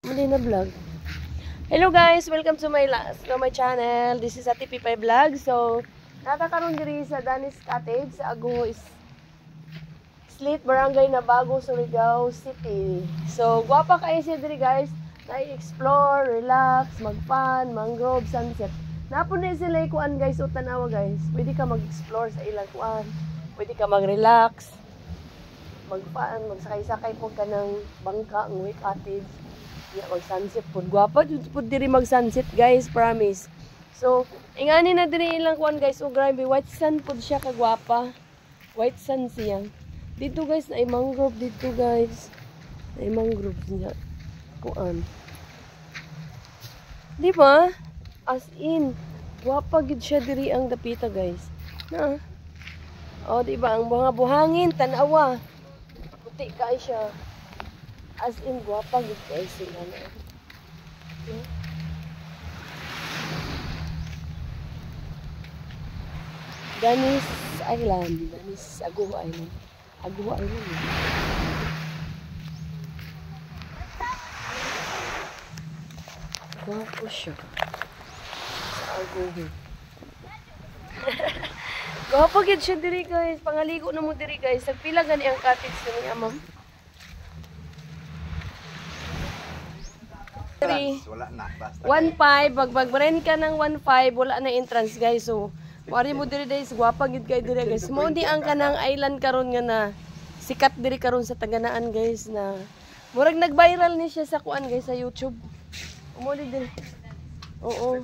Mali na vlog. Hello guys, welcome to my channel. This is Ate Pipay Vlog. So, nakakaroon diri sa Danis Cottage sa Aguho Slit Barangay na Bago, Surigao City. So, guwapa kayo siya diri guys. Na-explore, relax, mag-fun, mangrove, sunset. Napon din sila kuan guys o tanawa guys. Pwede ka mag-explore sa ilang kuan. Pwede ka mag-relax, mag-fun, magsakay-sakay po ka ng bangka, ng cottage. Mag-sunset po. Guwapa po diri mag-sunset guys, promise. So, ingani na diri ilang kuan guys. Oh, grabe, white sand po siya kagwapa. White sand siya. Dito guys, na mangrove dito guys. Na mangrove niya. Kuan. Di ba? As in, guwapa gid siya diri ang dapita guys. Na. Oh, di ba ang mga buhangin tanawa. Puti kay siya. As in, guwapa gid kay sila na. Danis Island. Danis Aguho Island. Aguho Island. Guwapo siya. Sa Aguho. Guwapo gid siya diri guys. Pangaligo na mo diri guys. Nagpila gani ang cottage niya, ma'am. 1.5 pag-rent ka ng 1.5 wala na entrance guys. So wari mo diri guys, guwapa gid kay diri guys. Mo di ang kanang island karon nga na sikat diri karon sa Taganaan guys, na murag nag-viral ni siya sa kuan guys sa YouTube. Umuli diri. Oo.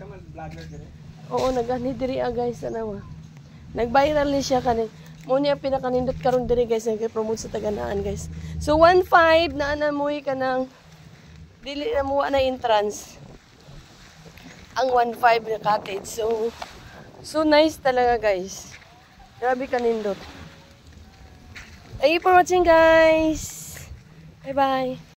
Oo, nagani diri guys anawa. Nag-viral ni siya kani. Mo niya pinakanindot karon diri guys, nag-promote sa Taganaan guys. So 1.5 na anamoy kanang dili na mo na entrance ang 1.5 na cottage. So nice talaga guys. Grabe kanindot. Thank you for watching guys. Bye bye.